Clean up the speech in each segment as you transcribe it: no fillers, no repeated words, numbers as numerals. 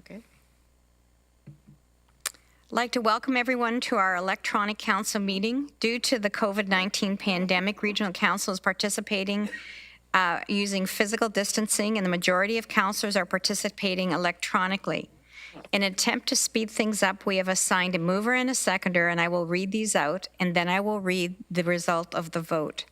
Okay. I'd like to welcome everyone to our electronic council meeting. Due to the COVID-19 pandemic, regional council is participating using physical distancing, and the majority of councillors are participating electronically. In an attempt to speed things up, we have assigned a mover and a seconder, and I will read these out, and then I will read the result of the vote.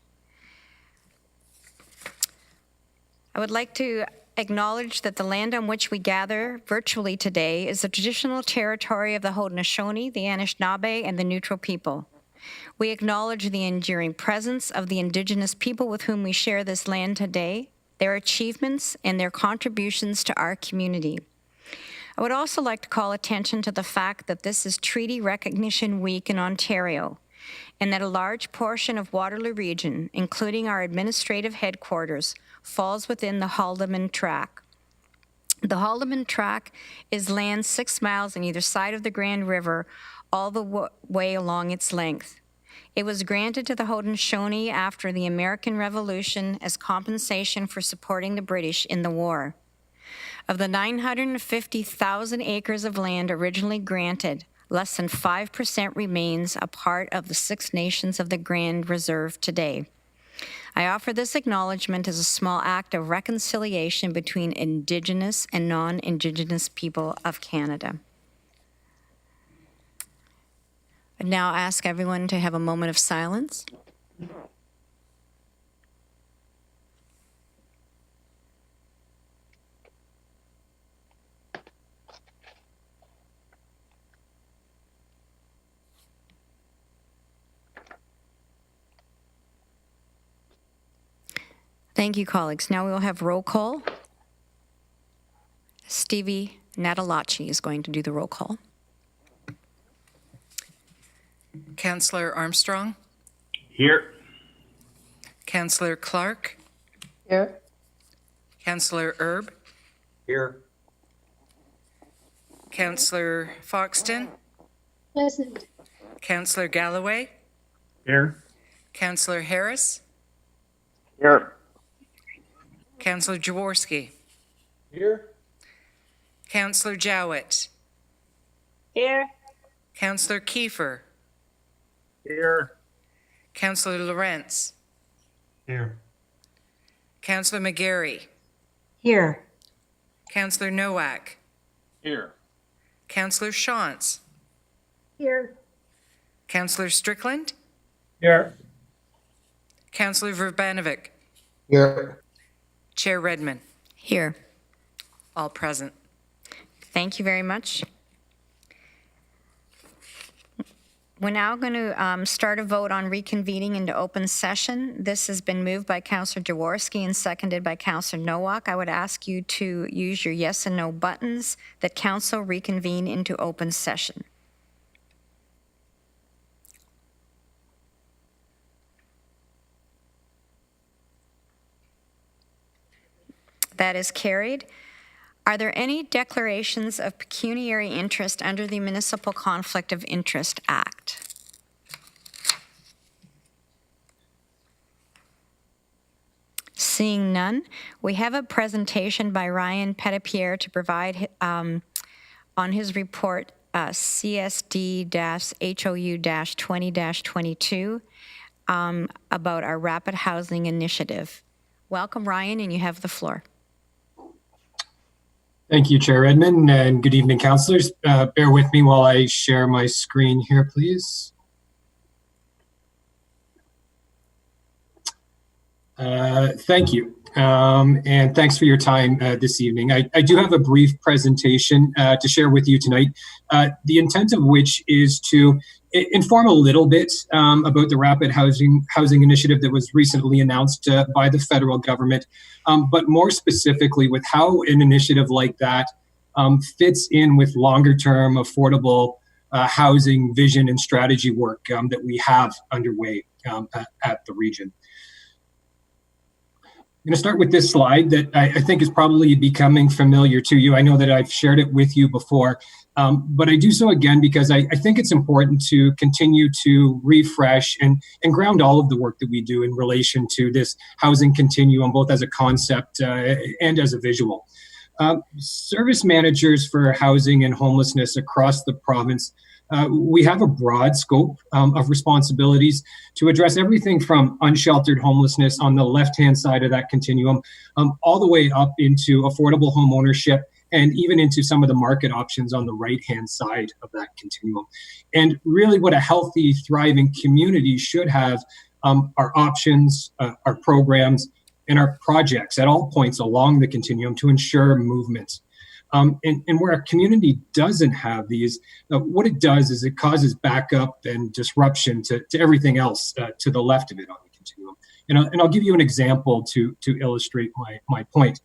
I would like to acknowledge that the land on which we gather virtually today is the traditional territory of the Haudenosaunee, the Anishinaabe, and the Neutral people. We acknowledge the enduring presence of the Indigenous people with whom we share this land today, their achievements, and their contributions to our community. I would also like to call attention to the fact that this is Treaty Recognition Week in Ontario, and that a large portion of Waterloo region, including our administrative headquarters, falls within the Haldimand Tract. The Haldimand Tract is land 6 miles on either side of the Grand River, all the way along its length. It was granted to the Haudenosaunee after the American Revolution as compensation for supporting the British in the war. Of the 950,000 acres of land originally granted, less than 5% remains a part of the Six Nations of the Grand Reserve today. I offer this acknowledgement as a small act of reconciliation between Indigenous and non-Indigenous people of Canada. I now ask everyone to have a moment of silence. Thank you, colleagues. Now we will have roll call. Stevie Natalachi is going to do the roll call. Councillor Armstrong? Here. Councillor Clark? Here. Councillor Erb? Here. Councillor Foxton? Present. Councillor Galloway? Here. Councillor Harris? Here. Councillor Jaworski? Here. Councillor Jowett? Here. Councillor Kiefer? Here. Councillor Lawrence? Here. Councillor McGarry? Here. Councillor Nowak? Here. Councillor Shantz? Here. Councillor Strickland? Here. Councillor Verbanovic? Here. Chair Redmond? Here. All present. Thank you very much. We're now going to start a vote on reconvening into open session. This has been moved by Councillor Jaworski and seconded by Councillor Nowak. I would ask you to use your yes and no buttons that council reconvene into open session. That is carried. Are there any declarations of pecuniary interest under the Municipal Conflict of Interest Act? Seeing none, we have a presentation by Ryan Petitpierre to provide on his report CSD-HOU-20-22 about our Rapid Housing Initiative. Welcome, Ryan, and you have the floor. Thank you, Chair Redmond, and good evening, councillors. Bear with me while I share my screen here, please. Thank you, and thanks for your time this evening. I do have a brief presentation to share with you tonight, the intent of which is to inform a little bit about the Rapid Housing Initiative that was recently announced by the federal government, but more specifically with how an initiative like that fits in with longer-term affordable housing vision and strategy work that we have underway at the region. I'm going to start with this slide that I think is probably becoming familiar to you. I know that I've shared it with you before, but I do so again because I think it's important to continue to refresh and ground all of the work that we do in relation to this housing continuum, both as a concept and as a visual. Service managers for housing and homelessness across the province, we have a broad scope of responsibilities to address everything from unsheltered homelessness on the left-hand side of that continuum, all the way up into affordable home ownership and even into some of the market options on the right-hand side of that continuum. And really what a healthy, thriving community should have are options, our programs, and our projects at all points along the continuum to ensure movement. And where a community doesn't have these, what it does is it causes backup and disruption to everything else to the left of it on the continuum. And I'll give you an example to illustrate my point.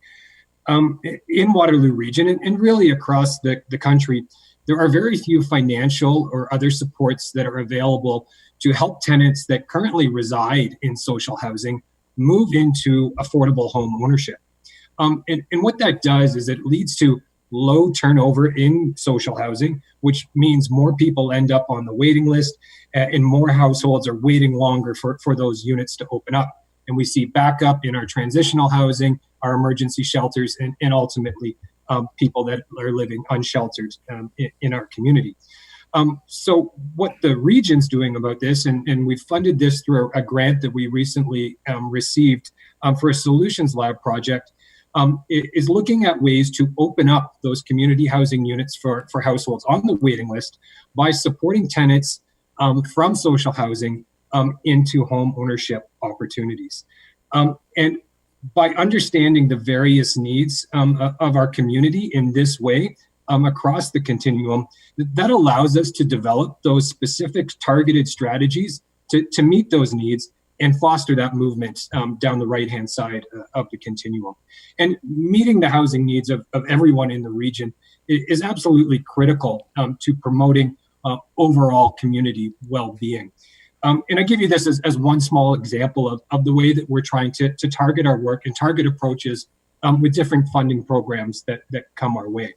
In Waterloo region and really across the country, there are very few financial or other supports that are available to help tenants that currently reside in social housing move into affordable home ownership. And what that does is it leads to low turnover in social housing, which means more people end up on the waiting list and more households are waiting longer for those units to open up. And we see backup in our transitional housing, our emergency shelters, and ultimately people that are living unsheltered in our community. So what the region's doing about this, and we funded this through a grant that we recently received for a solutions lab project, is looking at ways to open up those community housing units for households on the waiting list by supporting tenants from social housing into home ownership opportunities. And by understanding the various needs of our community in this way across the continuum, that allows us to develop those specific targeted strategies to meet those needs and foster that movement down the right-hand side of the continuum. And meeting the housing needs of everyone in the region is absolutely critical to promoting overall community well-being. And I give you this as one small example of the way that we're trying to target our work and target approaches with different funding programs that come our way.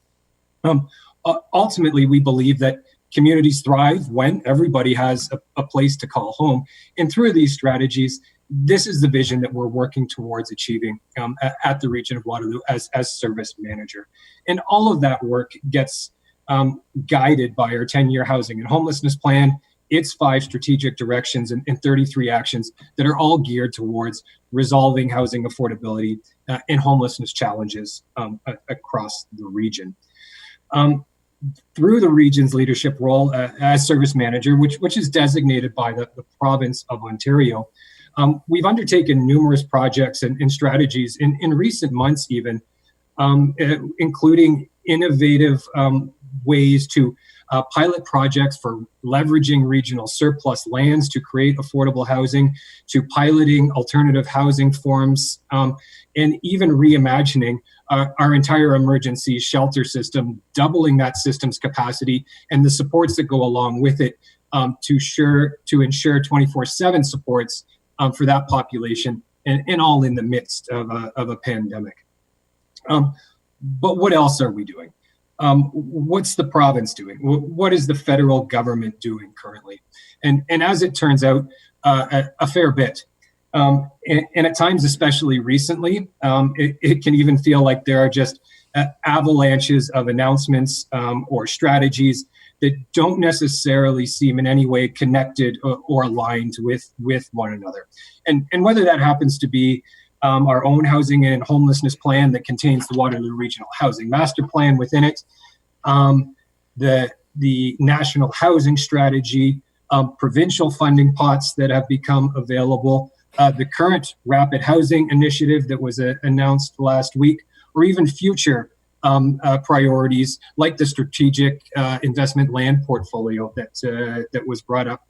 Ultimately, we believe that communities thrive when everybody has a place to call home. And through these strategies, this is the vision that we're working towards achieving at the region of Waterloo as service manager. And all of that work gets guided by our 10-year housing and homelessness plan, its 5 strategic directions and 33 actions that are all geared towards resolving housing affordability and homelessness challenges across the region. Through the region's leadership role as service manager, which is designated by the province of Ontario, we've undertaken numerous projects and strategies in recent months even, including innovative ways to pilot projects for leveraging regional surplus lands to create affordable housing, to piloting alternative housing forms, and even reimagining our entire emergency shelter system, doubling that system's capacity and the supports that go along with it to ensure 24/7 supports for that population, and all in the midst of a pandemic. But what else are we doing? What's the province doing? What is the federal government doing currently? And as it turns out, a fair bit. And at times, especially recently, it can even feel like there are just avalanches of announcements or strategies that don't necessarily seem in any way connected or aligned with one another. And whether that happens to be our own housing and homelessness plan that contains the Waterloo Regional Housing Master Plan within it, the National Housing Strategy, provincial funding pots that have become available, the current Rapid Housing Initiative that was announced last week, or even future priorities like the Strategic Investment Land Portfolio that was brought up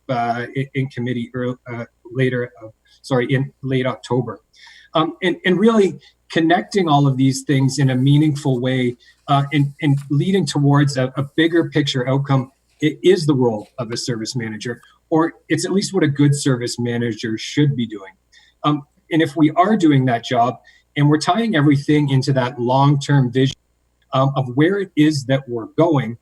in committee in late October. And really connecting all of these things in a meaningful way and leading towards a bigger picture outcome, it is the role of a service manager, or it's at least what a good service manager should be doing. And if we are doing that job and we're tying everything into that long-term vision of where it is that we're going,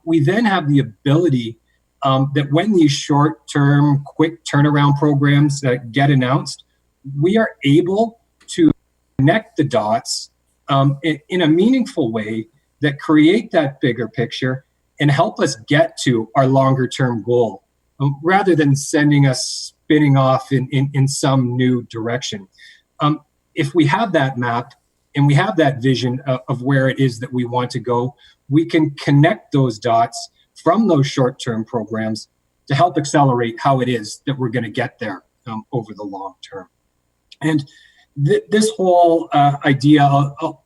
we then have the ability that when these short-term, quick turnaround programs get announced, we are able to connect the dots in a meaningful way that create that bigger picture and help us get to our longer term goal, rather than sending us spinning off in some new direction. If we have that map and we have that vision of where it is that we want to go, we can connect those dots from those short-term programs to help accelerate how it is that we're going to get there over the long term. And this whole idea,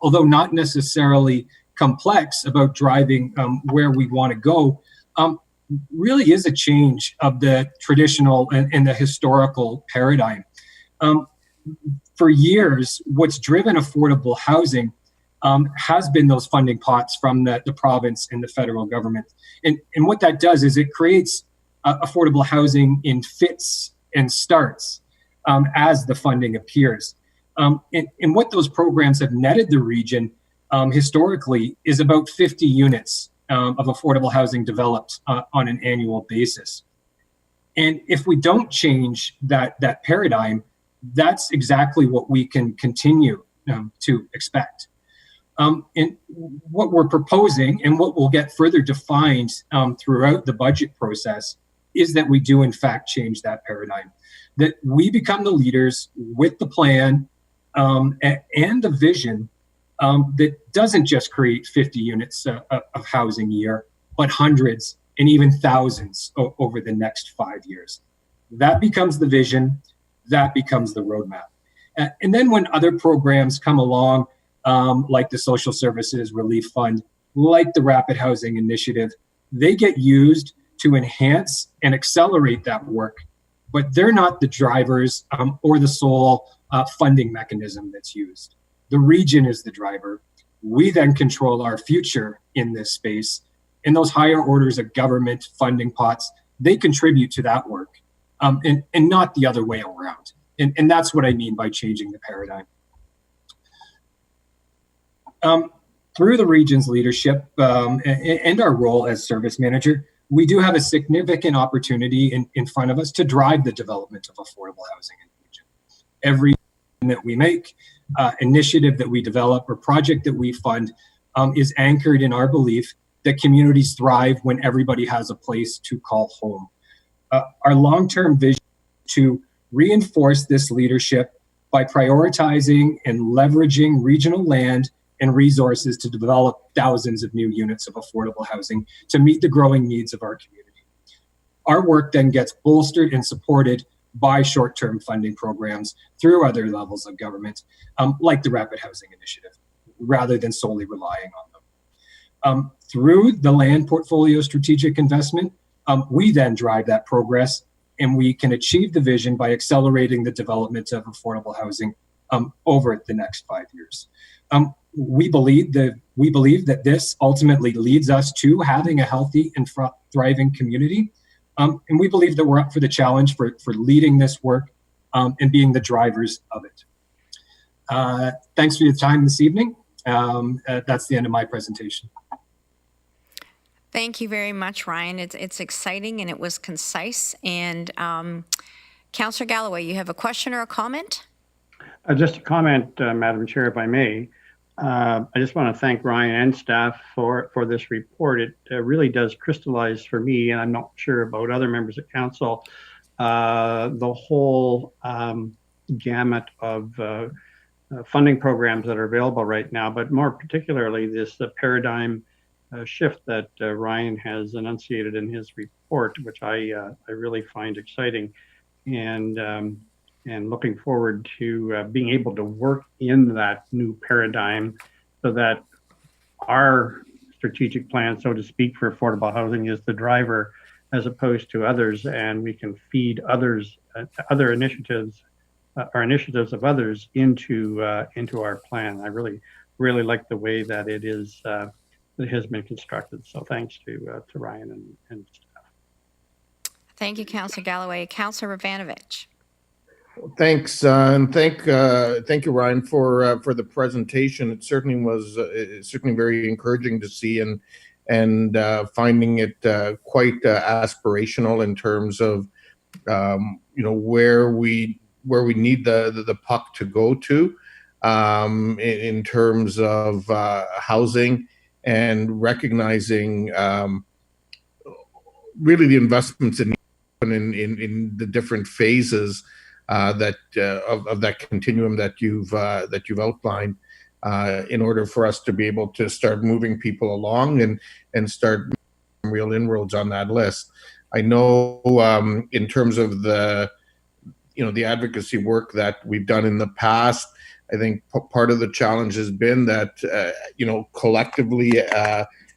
although not necessarily complex about driving where we want to go, really is a change of the traditional and the historical paradigm. For years, what's driven affordable housing has been those funding pots from the province and the federal government. And what that does is it creates affordable housing in fits and starts as the funding appears. And what those programs have netted the region historically is about 50 units of affordable housing developed on an annual basis. And if we don't change that paradigm, that's exactly what we can continue to expect. And what we're proposing and what will get further defined throughout the budget process is that we do in fact change that paradigm, that we become the leaders with the plan and the vision that doesn't just create 50 units of housing a year, but hundreds and even thousands over the next 5 years. That becomes the vision, that becomes the roadmap. And then when other programs come along, like the Social Services Relief Fund, like the Rapid Housing Initiative, they get used to enhance and accelerate that work, but they're not the drivers or the sole funding mechanism that's used. The region is the driver. We then control our future in this space, and those higher orders of government funding pots, they contribute to that work, and not the other way around. And that's what I mean by changing the paradigm. Through the region's leadership and our role as service manager, we do have a significant opportunity in front of us to drive the development of affordable housing in the region. Every that we make, initiative that we develop, or project that we fund is anchored in our belief that communities thrive when everybody has a place to call home. Our long-term vision is to reinforce this leadership by prioritizing and leveraging regional land and resources to develop thousands of new units of affordable housing to meet the growing needs of our community. Our work then gets bolstered and supported by short-term funding programs through other levels of government, like the Rapid Housing Initiative, rather than solely relying on them. Through the land portfolio strategic investment, we then drive that progress, and we can achieve the vision by accelerating the development of affordable housing over the next 5 years. We believe that this ultimately leads us to having a healthy and thriving community. And we believe that we're up for the challenge for leading this work and being the drivers of it. Thanks for your time this evening. That's the end of my presentation. Thank you very much, Ryan. It's exciting and it was concise. And Councillor Galloway, you have a question or a comment? Just a comment, Madam Chair, if I may. I just want to thank Ryan and staff for this report. It really does crystallize for me, and I'm not sure about other members of council, the whole gamut of funding programs that are available right now, but more particularly the paradigm shift that Ryan has enunciated in his report, which I really find exciting, and looking forward to being able to work in that new paradigm so that our strategic plan, so to speak, for affordable housing is the driver as opposed to others, and we can feed others, other initiatives, or initiatives of others into our plan. I really like the way that it is that has been constructed. So thanks to Ryan and staff. Thank you, Councillor Galloway. Councillor Ravanovich. Thanks, and thank you, Ryan, for the presentation. It certainly was certainly very encouraging to see, and finding it quite aspirational in terms of where we need the puck to go to. in terms of housing and recognizing really the investments in the different phases that of that continuum that you've outlined, in order for us to be able to start moving people along and start real inroads on that list. I know in terms of the advocacy work that we've done in the past, I think part of the challenge has been that collectively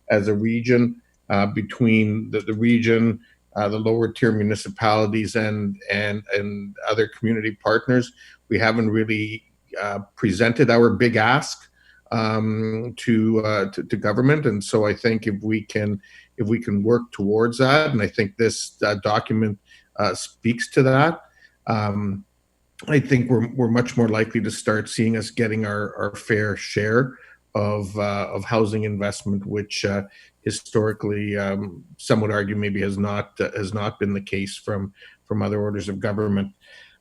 as a region, between the region, the lower tier municipalities and other community partners, we haven't really presented our big ask to government. And so I think if we can work towards that, and I think this document speaks to that, I think we're much more likely to start seeing us getting our fair share of housing investment, which historically, some would argue maybe has not been the case from other orders of government.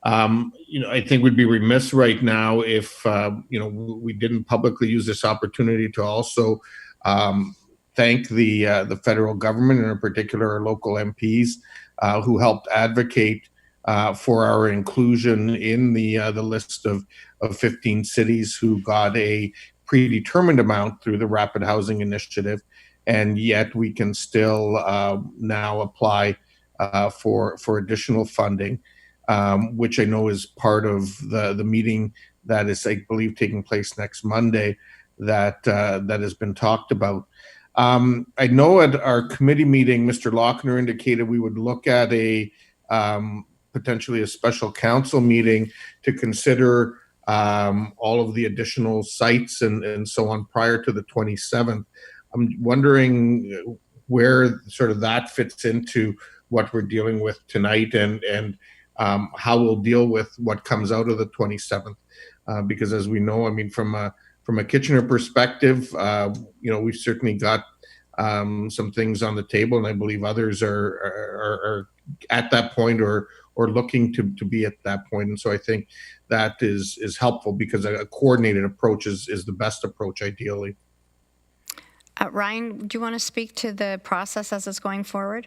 I think we'd be remiss right now if we didn't publicly use this opportunity to also thank the federal government, and in particular our local MPs who helped advocate for our inclusion in the list of 15 cities who got a predetermined amount through the Rapid Housing Initiative, and yet we can still now apply for additional funding, which I know is part of the meeting that is, I believe, taking place next Monday that has been talked about. I know at our committee meeting, Mr. Lochner indicated we would look at potentially a special council meeting to consider all of the additional sites and so on prior to the 27th. I'm wondering where sort of that fits into what we're dealing with tonight, and how we'll deal with what comes out of the 27th. Because as we know, I mean, from a Kitchener perspective, we've certainly got some things on the table, and I believe others are at that point or looking to be at that point. And so I think that is helpful, because a coordinated approach is the best approach ideally. Ryan, do you want to speak to the process as it's going forward?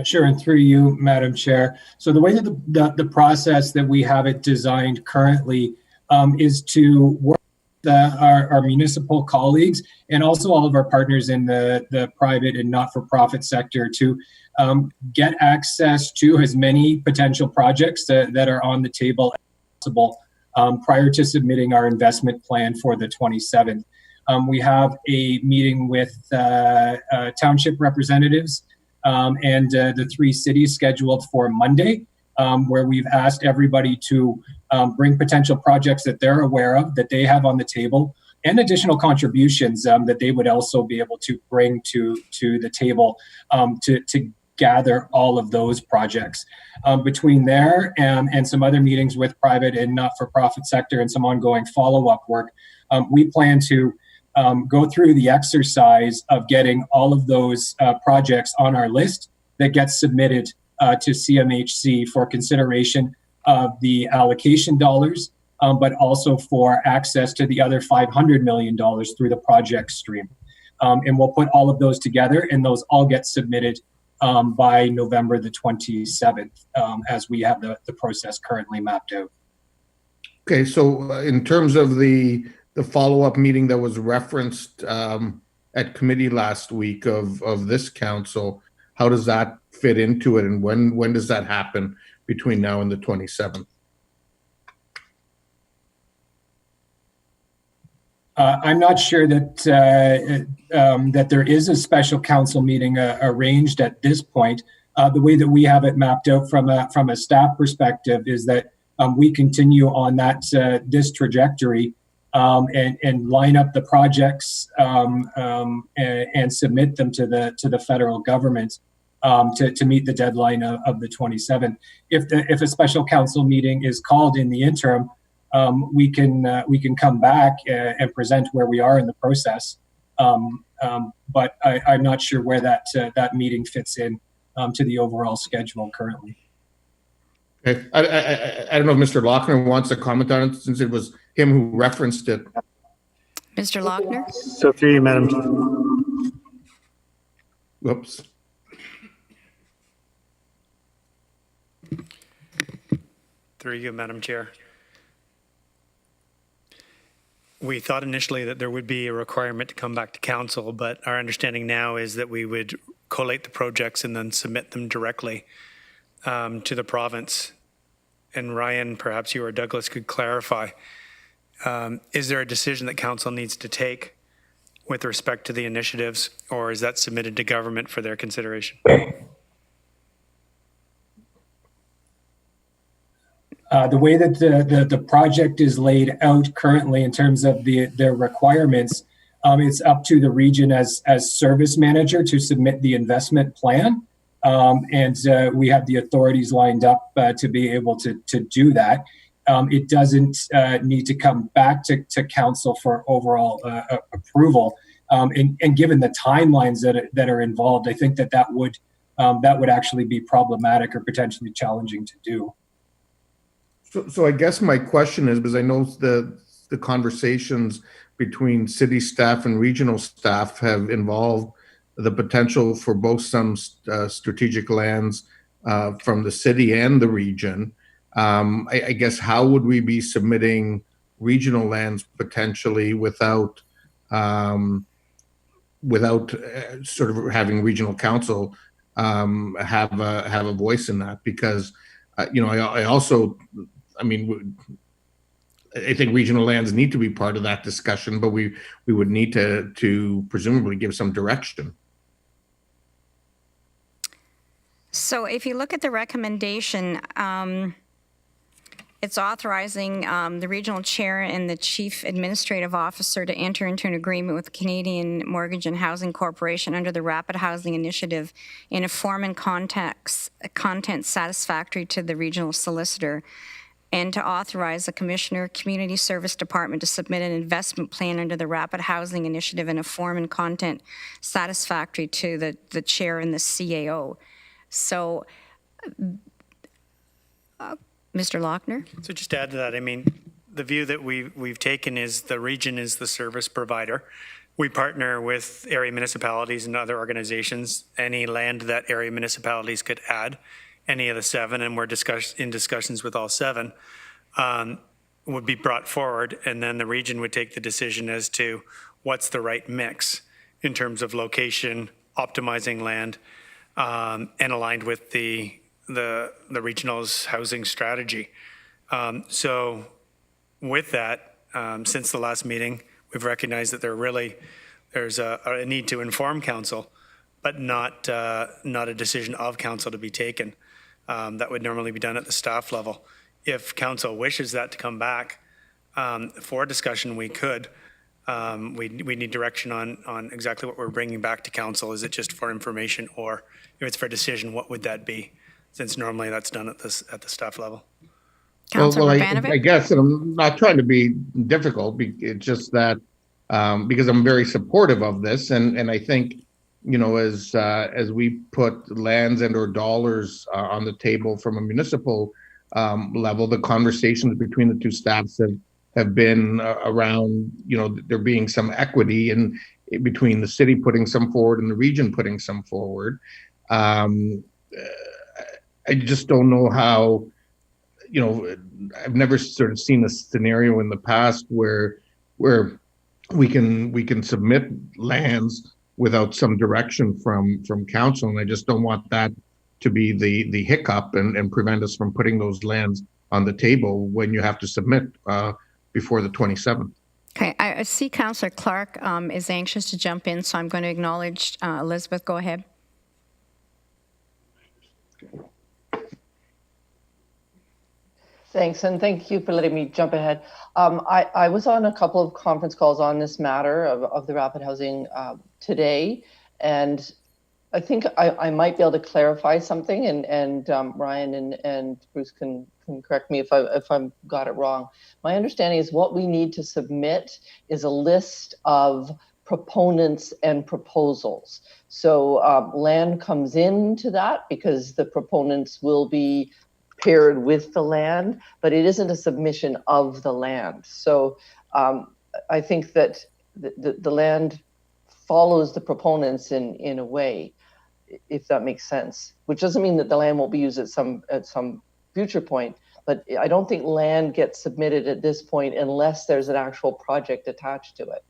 Sure, and through you, Madam Chair. So the way that the process that we have it designed currently is to work with our municipal colleagues and also all of our partners in the private and not-for-profit sector to get access to as many potential projects that are on the table as possible prior to submitting our investment plan for the 27th. We have a meeting with township representatives and the 3 cities scheduled for Monday, where we've asked everybody to bring potential projects that they're aware of, that they have on the table, and additional contributions that they would also be able to bring to the table to gather all of those projects. Between there and some other meetings with private and not-for-profit sector and some ongoing follow-up work, we plan to go through the exercise of getting all of those projects on our list that gets submitted to CMHC for consideration of the allocation dollars, but also for access to the other $500 million through the project stream. And we'll put all of those together, and those all get submitted by November the 27th, as we have the process currently mapped out. Okay, so in terms of the follow-up meeting that was referenced at committee last week of this council, how does that fit into it, and when does that happen between now and the 27th? I'm not sure that that there is a special council meeting arranged at this point. The way that we have it mapped out from a staff perspective is that we continue on this trajectory and line up the projects and submit them to the federal government to meet the deadline of the 27th. If a special council meeting is called in the interim, we can come back and present where we are in the process. But I'm not sure where that meeting fits in to the overall schedule currently. Okay. I don't know if Mr. Lochner wants to comment on it since it was him who referenced it. Mr. Lochner? So through you, Madam Chair. Whoops. Through you, Madam Chair. We thought initially that there would be a requirement to come back to council, but our understanding now is that we would collate the projects and then submit them directly to the province. And Ryan, perhaps you or Douglas could clarify. Is there a decision that council needs to take with respect to the initiatives, or is that submitted to government for their consideration? The way that the project is laid out currently in terms of their requirements, it's up to the region as service manager to submit the investment plan. And we have the authorities lined up to be able to do that. It doesn't need to come back to council for overall approval. And given the timelines that are involved, I think that would actually be problematic or potentially challenging to do. So I guess my question is, because I know the conversations between city staff and regional staff have involved the potential for both some strategic lands from the city and the region. I guess how would we be submitting regional lands potentially without sort of having regional council have a voice in that? Because I think regional lands need to be part of that discussion, but we would need to presumably give some direction. So if you look at the recommendation, it's authorizing the regional chair and the chief administrative officer to enter into an agreement with the Canadian Mortgage and Housing Corporation under the Rapid Housing Initiative in a form and content satisfactory to the regional solicitor, and to authorize the Commissioner Community Service Department to submit an investment plan under the Rapid Housing Initiative in a form and content satisfactory to the chair and the CAO. So, Mr. Lochner? So just to add to that, I mean, the view that we've taken is the region is the service provider. We partner with area municipalities and other organizations, any land that area municipalities could add, any of the 7, and we're in discussions with all 7, would be brought forward, and then the region would take the decision as to what's the right mix in terms of location, optimizing land, and aligned with the regional's housing strategy. So with that, since the last meeting, we've recognized that there's a need to inform council, but not a decision of council to be taken. That would normally be done at the staff level. If council wishes that to come back for discussion, we could. We need direction on exactly what we're bringing back to council. Is it just for information, or if it's for decision, what would that be? Since normally that's done at the staff level. Councilor I guess, and I'm not trying to be difficult, it's just that because I'm very supportive of this, and I think, as we put lands and or dollars on the table from a municipal level, the conversations between the two staffs have been around, there being some equity in between the city putting some forward and the region putting some forward. I just don't know how, I've never sort of seen a scenario in the past where we can submit lands without some direction from council, and I just don't want that to be the hiccup and prevent us from putting those lands on the table when you have to submit before the 27th. Okay, I see Councillor Clark is anxious to jump in, so I'm going to acknowledge Elizabeth. Go ahead. Thanks, and thank you for letting me jump ahead. I was on a couple of conference calls on this matter of the rapid housing today, and I think I might be able to clarify something, and Ryan and Bruce can correct me if I've got it wrong. My understanding is what we need to submit is a list of proponents and proposals. So land comes into that because the proponents will be paired with the land, but it isn't a submission of the land. So I think that the land follows the proponents in a way, if that makes sense, which doesn't mean that the land won't be used at some future point, but I don't think land gets submitted at this point unless there's an actual project attached to it.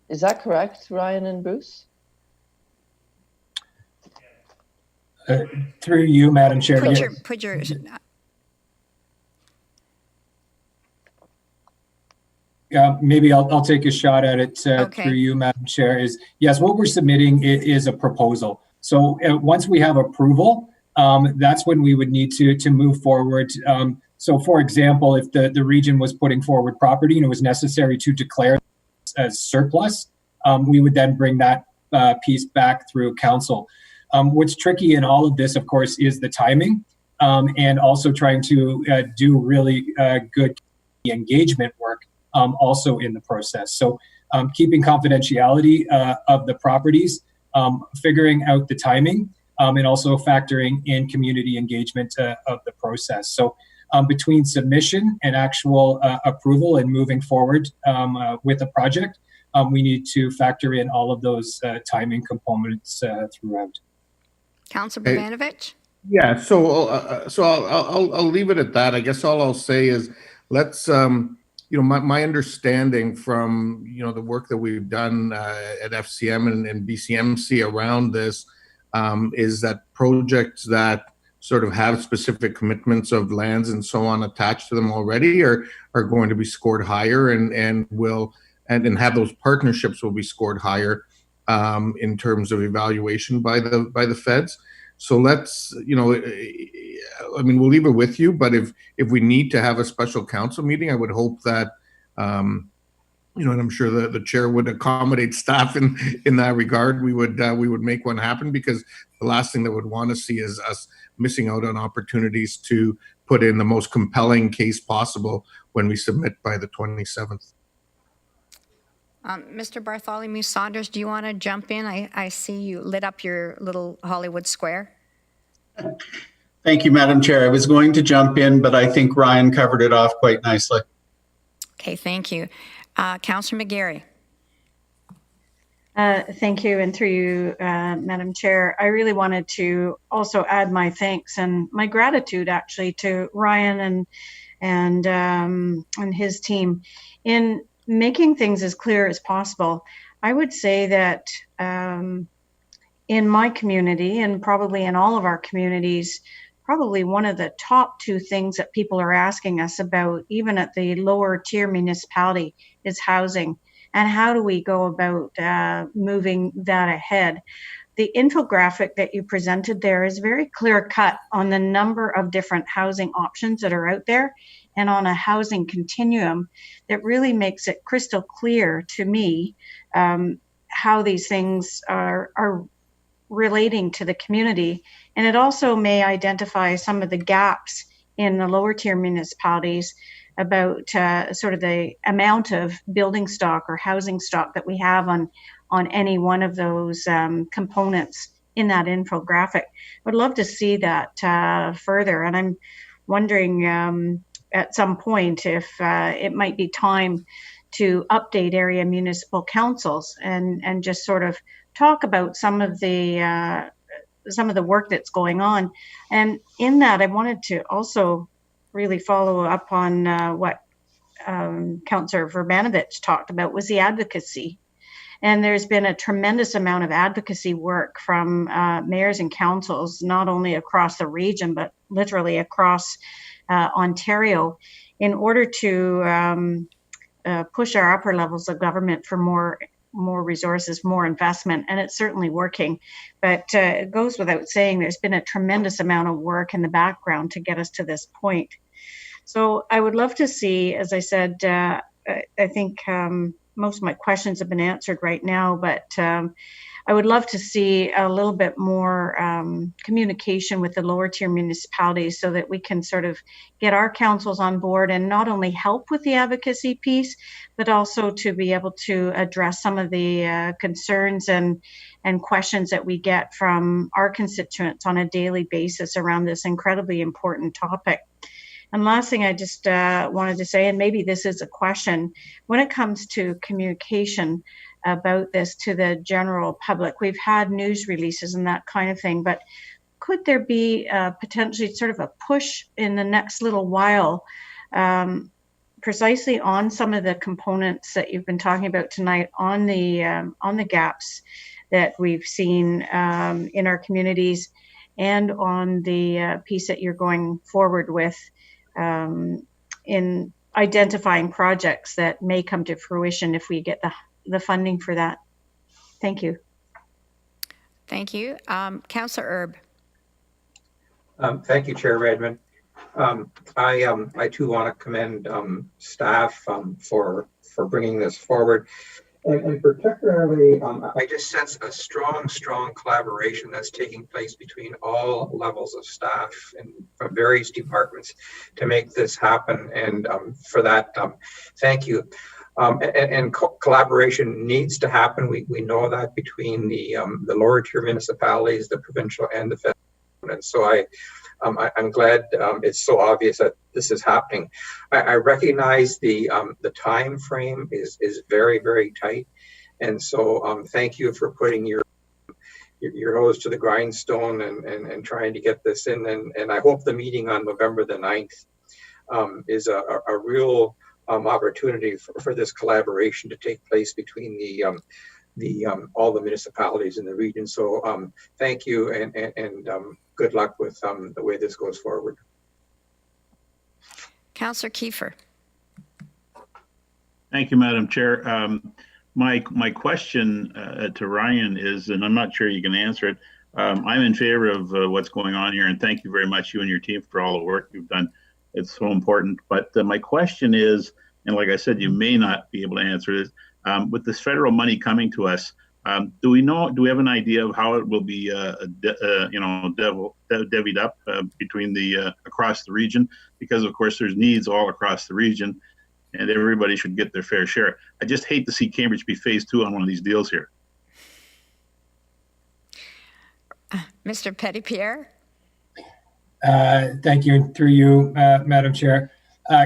Is that correct, Ryan and Bruce? Through you, Madam Chair. Put your Maybe I'll take a shot at it Okay. through you, Madam Chair. Is yes, what we're submitting is a proposal. So once we have approval, that's when we would need to move forward. So, for example, if the region was putting forward property and it was necessary to declare as surplus, we would then bring that piece back through council. What's tricky in all of this, of course, is the timing and also trying to do really good engagement work also in the process. So keeping confidentiality of the properties, figuring out the timing, and also factoring in community engagement of the process. So between submission and actual approval and moving forward with a project, we need to factor in all of those timing components throughout. Councilor Hey. Bogdanovich? Yeah, so I'll leave it at that. I guess all I'll say is let's my understanding from the work that we've done at FCM and BCMC around this is that projects that sort of have specific commitments of lands and so on attached to them already are going to be scored higher and have those partnerships will be scored higher in terms of evaluation by the feds. So let's, we'll leave it with you, but if we need to have a special council meeting, I would hope that, and I'm sure the chair would accommodate staff in that regard. We would make one happen, because the last thing that would want to see is us missing out on opportunities to put in the most compelling case possible when we submit by the 27th. Mr. Bartholomew Saunders, do you want to jump in? I see you lit up your little Hollywood square. Thank you, Madam Chair. I was going to jump in, but I think Ryan covered it off quite nicely. Okay, thank you. Councillor McGarry. Thank you, and through you, Madam Chair, I really wanted to also add my thanks and my gratitude actually to Ryan and his team in making things as clear as possible. I would say that in my community, and probably in all of our communities, probably one of the top two things that people are asking us about, even at the lower tier municipality, is housing. And how do we go about moving that ahead? The infographic that you presented there is very clear cut on the number of different housing options that are out there, and on a housing continuum that really makes it crystal clear to me how these things are relating to the community. And it also may identify some of the gaps in the lower tier municipalities about sort of the amount of building stock or housing stock that we have on any one of those components in that infographic. I'd love to see that further. And I'm wondering at some point if it might be time to update area municipal councils and just sort of talk about some of the work that's going on. And in that, I wanted to also really follow up on what Councillor Verbanovich talked about, was the advocacy. And there's been a tremendous amount of advocacy work from mayors and councils, not only across the region, but literally across Ontario, in order to push our upper levels of government for more resources, more investment, and it's certainly working. But it goes without saying, there's been a tremendous amount of work in the background to get us to this point. So I would love to see, as I said, I think most of my questions have been answered right now, but I would love to see a little bit more communication with the lower tier municipalities so that we can sort of get our councils on board and not only help with the advocacy piece, but also to be able to address some of the concerns and questions that we get from our constituents on a daily basis around this incredibly important topic. And last thing I just wanted to say, and maybe this is a question, when it comes to communication about this to the general public, we've had news releases and that kind of thing, but could there be potentially sort of a push in the next little while precisely on some of the components that you've been talking about tonight on the gaps that we've seen in our communities and on the piece that you're going forward with in identifying projects that may come to fruition if we get the funding for that? Thank you. Thank you. Councillor Erb. Thank you, Chair Redmond. I too want to commend staff for bringing this forward. And particularly, I just sense a strong collaboration that's taking place between all levels of staff and from various departments to make this happen. And for that, thank you. Collaboration needs to happen. We know that between the lower tier municipalities, the provincial and the federal. And so I'm glad it's so obvious that this is happening. I recognize the time frame is very, very tight. And so thank you for putting your nose to the grindstone and trying to get this in. And I hope the meeting on November the 9th is a real opportunity for this collaboration to take place between all the municipalities in the region. So thank you and good luck with the way this goes forward. Councillor Kiefer. Thank you, Madam Chair. My question to Ryan is, and I'm not sure you can answer it, I'm in favor of what's going on here, and thank you very much, you and your team, for all the work you've done. It's so important. But my question is, and like I said, you may not be able to answer this, with this federal money coming to us, do we have an idea of how it will be, divvied up between across the region? Because of course there's needs all across the region, and everybody should get their fair share. I just hate to see Cambridge be phase 2 on one of these deals here. Mr. Petitpierre. Thank you, through you, Madam Chair.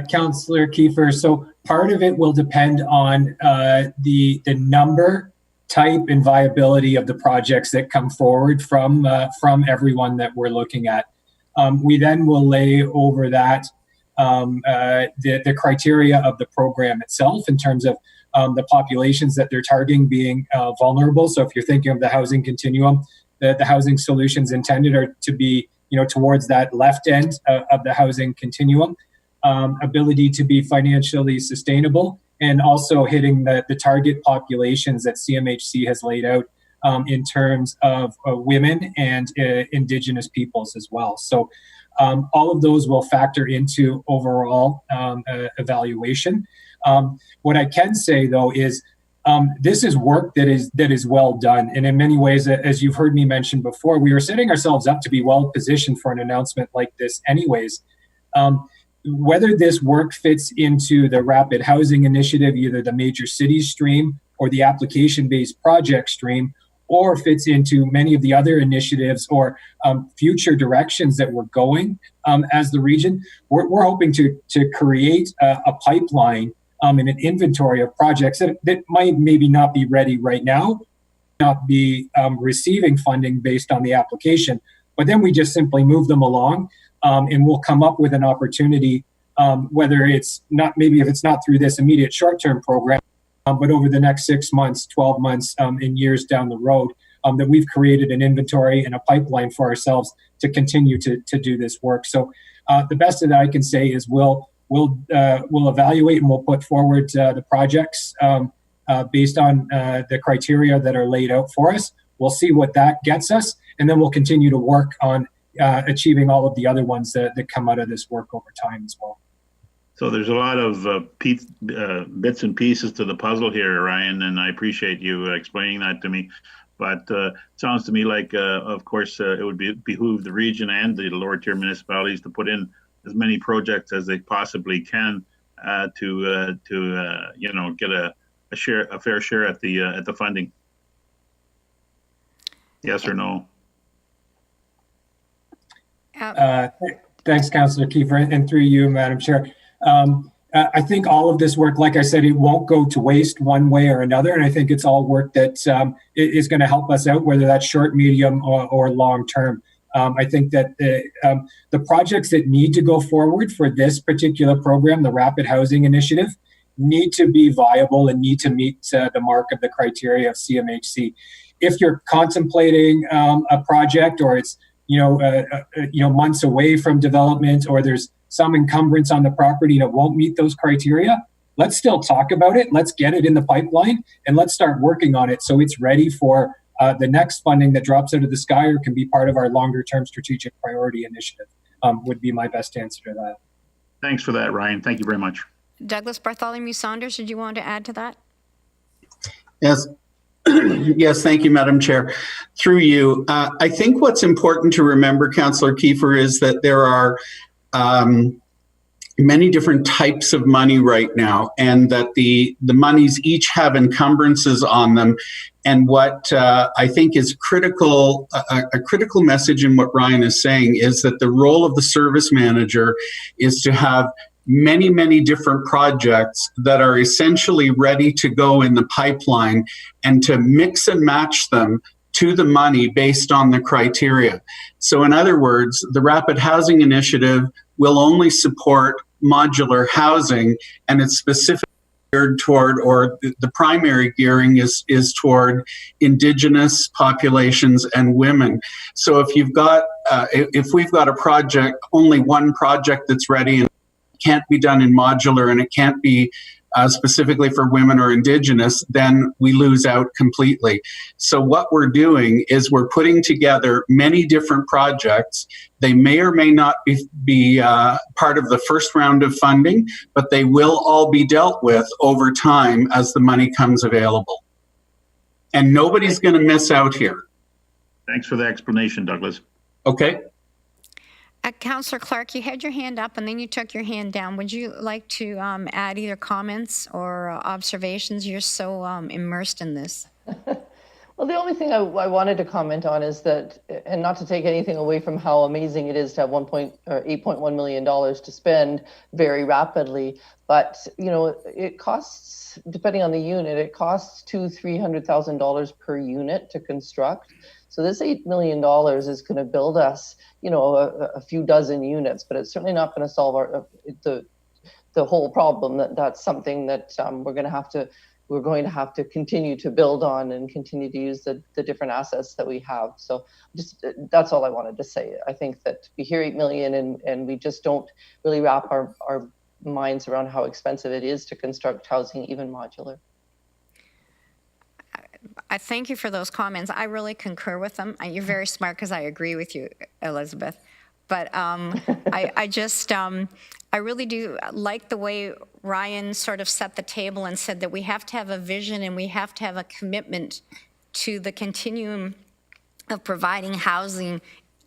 Councillor Kiefer, so part of it will depend on the number, type, and viability of the projects that come forward from everyone that we're looking at. We then will lay over that the criteria of the program itself in terms of the populations that they're targeting being vulnerable. So if you're thinking of the housing continuum, the housing solutions intended are to be towards that left end of the housing continuum. Ability to be financially sustainable, and also hitting the target populations that CMHC has laid out in terms of women and Indigenous peoples as well. So all of those will factor into overall evaluation. What I can say, though, is this is work that is well done. And in many ways, as you've heard me mention before, we are setting ourselves up to be well positioned for an announcement like this anyways. Whether this work fits into the Rapid Housing Initiative, either the major cities stream or the application-based project stream, or fits into many of the other initiatives or future directions that we're going as the region, we're hoping to create a pipeline and an inventory of projects that might maybe not be ready right now, not be receiving funding based on the application, but then we just simply move them along. And we'll come up with an opportunity, whether it's not, maybe if it's not through this immediate short-term program, but over the next 6 months, 12 months, and years down the road, that we've created an inventory and a pipeline for ourselves to continue to do this work. So the best that I can say is we'll evaluate and we'll put forward the projects based on the criteria that are laid out for us. We'll see what that gets us, and then we'll continue to work on achieving all of the other ones that come out of this work over time as well. So there's a lot of bits and pieces to the puzzle here, Ryan, and I appreciate you explaining that to me. But it sounds to me like, of course, it would behoove the region and the lower tier municipalities to put in as many projects as they possibly can to get a fair share at the funding. Yes or no? Thanks, Councillor Kiefer, and through you, Madam Chair. I think all of this work, like I said, it won't go to waste one way or another, and I think it's all work that is going to help us out, whether that's short, medium, or long term. I think that the projects that need to go forward for this particular program, the Rapid Housing Initiative, need to be viable and need to meet the mark of the criteria of CMHC. If you're contemplating a project, or it's months away from development, or there's some encumbrance on the property that won't meet those criteria, let's still talk about it. Let's get it in the pipeline and let's start working on it so it's ready for the next funding that drops out of the sky or can be part of our longer term strategic priority initiative, would be my best answer to that. Thanks for that, Ryan. Thank you very much. Douglas Bartholomew Saunders, did you want to add to that? Yes. Yes, thank you, Madam Chair. Through you, I think what's important to remember, Councillor Kiefer, is that there are many different types of money right now, and that the monies each have encumbrances on them. And what I think is critical, a critical message in what Ryan is saying, is that the role of the service manager is to have many, many different projects that are essentially ready to go in the pipeline, and to mix and match them to the money based on the criteria. So in other words, the Rapid Housing Initiative will only support modular housing, and it's specifically geared toward, or the primary gearing is toward Indigenous populations and women. So if you've got, if we've got a project, only one project that's ready and can't be done in modular, and it can't be specifically for women or Indigenous, then we lose out completely. So what we're doing is we're putting together many different projects. They may or may not be part of the first round of funding, but they will all be dealt with over time as the money comes available. And nobody's going to miss out here. Thanks for the explanation, Douglas. Okay. Councillor Clark, you had your hand up and then you took your hand down. Would you like to add either comments or observations? You're so immersed in this. Well, the only thing I wanted to comment on is that, and not to take anything away from how amazing it is to have $8.1 million to spend very rapidly, but it costs, depending on the unit, it costs $200,000-$300,000 per unit to construct. So this $8 million is going to build us, a few dozen units, but it's certainly not going to solve the whole problem. That's something that we're going to have to continue to build on and continue to use the different assets that we have. So just that's all I wanted to say. I think that we hear 8 million and we just don't really wrap our minds around how expensive it is to construct housing, even modular. I thank you for those comments. I really concur with them. You're very smart because I agree with you, Elizabeth. But I really do like the way Ryan sort of set the table and said that we have to have a vision and we have to have a commitment to the continuum of providing housing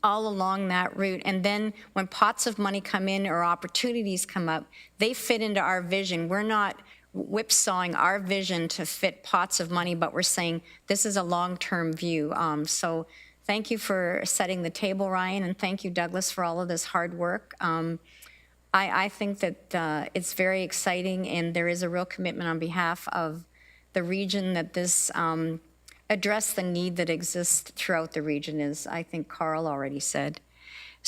all along that route. And then when pots of money come in or opportunities come up, they fit into our vision. We're not whipsawing our vision to fit pots of money, but we're saying this is a long-term view. So thank you for setting the table, Ryan, and thank you, Douglas, for all of this hard work. I think that it's very exciting, and there is a real commitment on behalf of the region that this address the need that exists throughout the region, as I think Carl already said.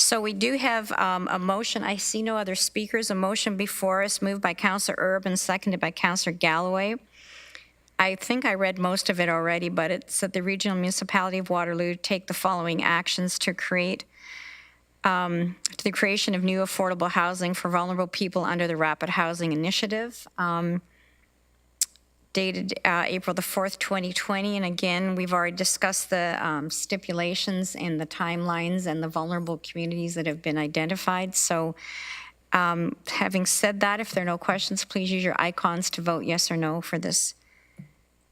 So we do have a motion. I see no other speakers. A motion before us, moved by Councillor Erb and seconded by Councillor Galloway. I think I read most of it already, but it's that the Regional Municipality of Waterloo take the following actions to create to the creation of new affordable housing for vulnerable people under the Rapid Housing Initiative, dated April the 4th, 2020. And again, we've already discussed the stipulations and the timelines and the vulnerable communities that have been identified. So having said that, if there are no questions, please use your icons to vote yes or no for this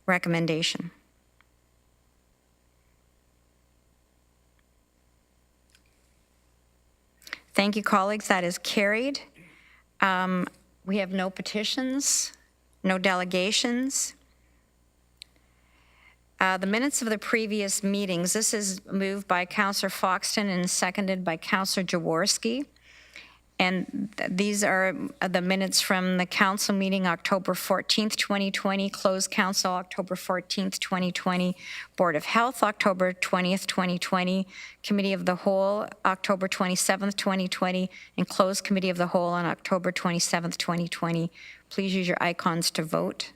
recommendation. Thank you, colleagues. That is carried. We have no petitions, no delegations. The minutes of the previous meetings, this is moved by Councillor Foxton and seconded by Councillor Jaworski. And these are the minutes from the council meeting October 14th, 2020, closed council October 14th, 2020, Board of Health October 20th, 2020, Committee of the Whole October 27th, 2020, and closed Committee of the Whole on October 27th, 2020. Please use your icons to vote.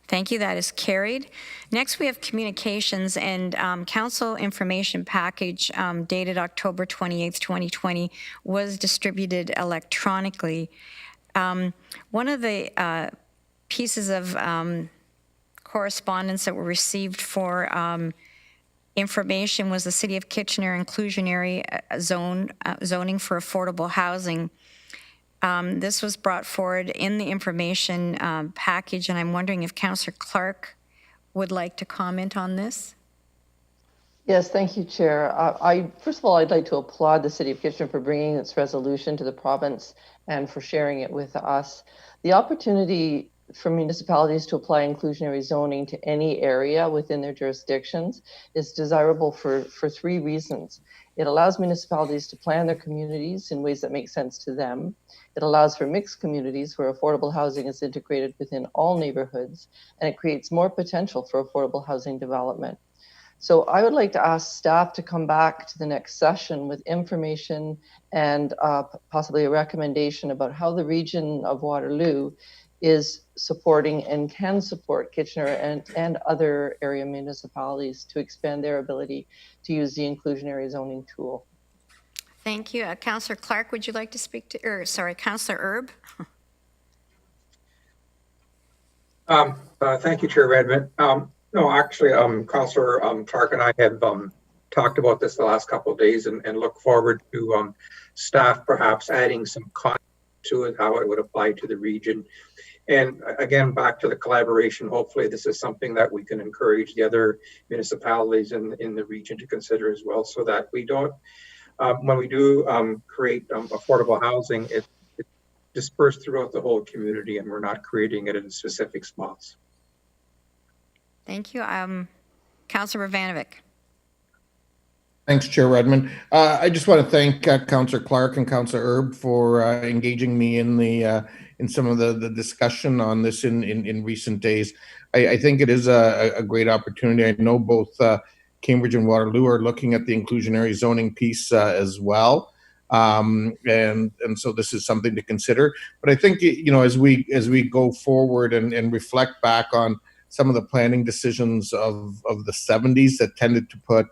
Thank you. That is carried. Next, we have communications and council information package dated October 28th, 2020 was distributed electronically. One of the pieces of correspondence that were received for information was the City of Kitchener inclusionary zoning for affordable housing. This was brought forward in the information package, and I'm wondering if Councillor Clark would like to comment on this. Yes, thank you, Chair. First of all, I'd like to applaud the City of Kitchener for bringing its resolution to the province and for sharing it with us. The opportunity for municipalities to apply inclusionary zoning to any area within their jurisdictions is desirable for three reasons. It allows municipalities to plan their communities in ways that make sense to them. It allows for mixed communities where affordable housing is integrated within all neighborhoods, and it creates more potential for affordable housing development. So I would like to ask staff to come back to the next session with information and possibly a recommendation about how the region of Waterloo is supporting and can support Kitchener and other area municipalities to expand their ability to use the inclusionary zoning tool. Thank you. Councillor Clark, would you like to speak to, or sorry, Councillor Erb? Thank you, Chair Redmond. No, actually, Councillor Clark and I have talked about this the last couple of days and look forward to staff perhaps adding some content to it, how it would apply to the region. And again, back to the collaboration, hopefully this is something that we can encourage the other municipalities in the region to consider as well, so that we don't, when we do create affordable housing, it's dispersed throughout the whole community and we're not creating it in specific spots. Thank you. Councillor Vanovic. Thanks, Chair Redmond. I just want to thank Councillor Clark and Councillor Erb for engaging me in the in some of the discussion on this in recent days. I think it is a great opportunity. I know both Cambridge and Waterloo are looking at the inclusionary zoning piece as well, and so this is something to consider. But I think, you know, as we go forward and reflect back on some of the planning decisions of the 70s that tended to put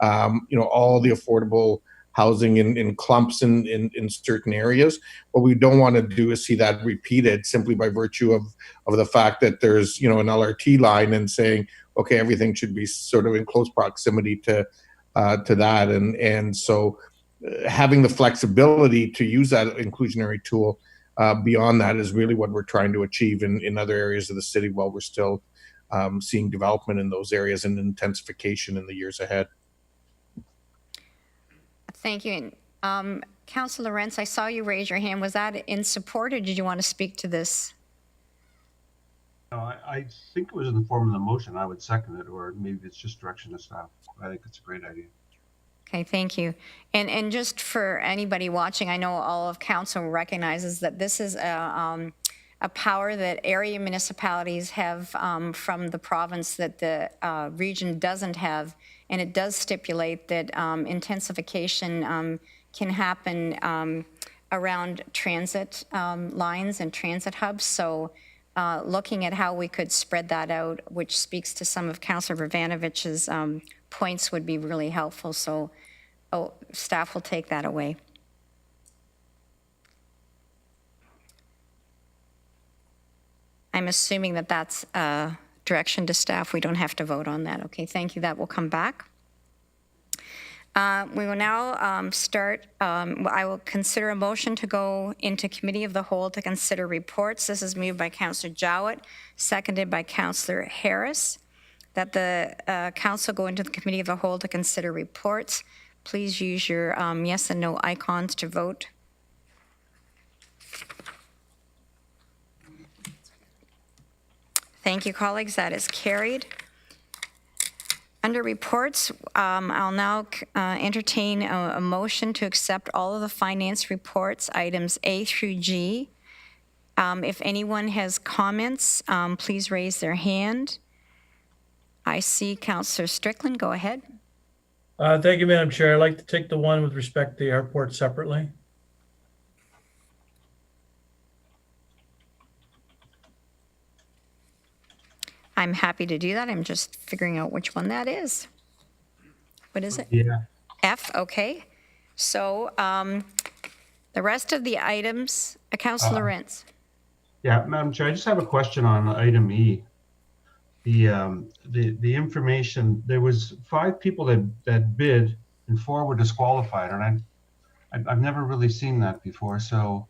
you know, all the affordable housing in clumps in certain areas. What we don't want to do is see that repeated simply by virtue of the fact that there's, you know, an LRT line and saying, okay, everything should be sort of in close proximity to that. And so having the flexibility to use that inclusionary tool beyond that is really what we're trying to achieve in other areas of the city, while we're still seeing development in those areas and intensification in the years ahead. Thank you. Councillor Lawrence, I saw you raise your hand. Was that in support, or did you want to speak to this? No, I think it was in the form of the motion. I would second it, or maybe it's just direction to staff. I think it's a great idea. Okay, thank you. And just for anybody watching, I know all of council recognizes that this is a power that area municipalities have from the province that the region doesn't have, and it does stipulate that intensification can happen around transit lines and transit hubs. So looking at how we could spread that out, which speaks to some of Councillor Vrvanovic's points, would be really helpful. So staff will take that away. I'm assuming that that's direction to staff. We don't have to vote on that. Okay, thank you. That will come back. We will now start. I will consider a motion to go into Committee of the Whole to consider reports. This is moved by Councillor Jowett, seconded by Councillor Harris. that the council go into the committee of the whole to consider reports. Please use your yes and no icons to vote. Thank you, colleagues. That is carried. Under reports, I'll now entertain a motion to accept all of the finance reports, items A through G. If anyone has comments, please raise their hand. I see Councillor Strickland. Go ahead. Thank you, Madam Chair. I'd like to take the one with respect to the airport separately. I'm happy to do that. I'm just figuring out which one that is. What is it? Yeah. F, okay. So the rest of the items, Councillor Rentz. Yeah, Madam Chair, I just have a question on item E. The information, there was 5 people that bid and 4 were disqualified, and I've never really seen that before. So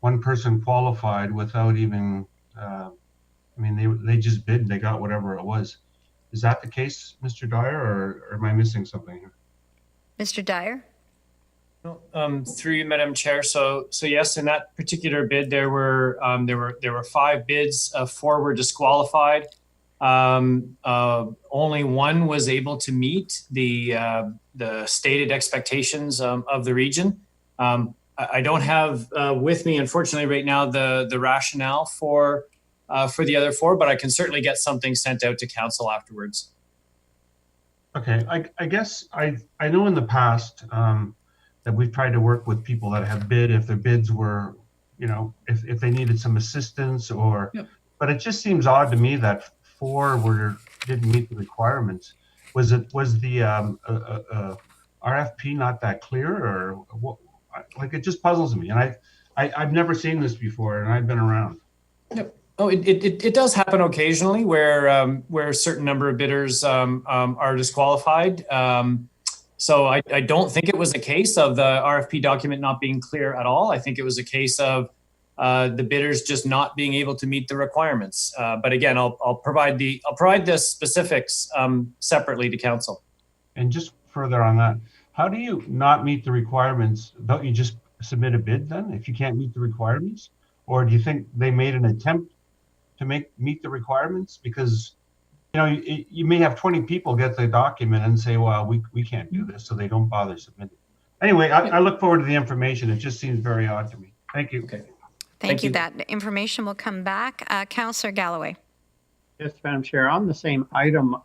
one person qualified without even, I mean, they just bid, they got whatever it was. Is that the case, Mr. Dyer, or am I missing something here? Mr. Dyer? Through you, Madam Chair. So yes, in that particular bid, there were 5 bids. 4 were disqualified. Only 1 was able to meet the stated expectations of the region. I don't have with me, unfortunately, right now the rationale for the other 4, but I can certainly get something sent out to council afterwards. Okay, I guess I know in the past that we've tried to work with people that have bid if their bids were, you know, if they needed some assistance or, Yep. But it just seems odd to me that 4 didn't meet the requirements. Was the RFP not that clear, or what? Like, it just puzzles me, and I've never seen this before, and I've been around. Yep. Oh, it does happen occasionally where a certain number of bidders are disqualified. So I don't think it was a case of the RFP document not being clear at all. I think it was a case of the bidders just not being able to meet the requirements. But again, I'll provide the specifics separately to council. And just further on that, how do you not meet the requirements? Don't you just submit a bid then if you can't meet the requirements? Or do you think they made an attempt to meet the requirements? Because, you know, you may have 20 people get the document and say, well, we can't do this, so they don't bother submitting. Anyway, I look forward to the information. It just seems very odd to me. Thank you. Okay. Thank you. That information will come back. Councillor Galloway. Yes, Madam Chair, on the same item,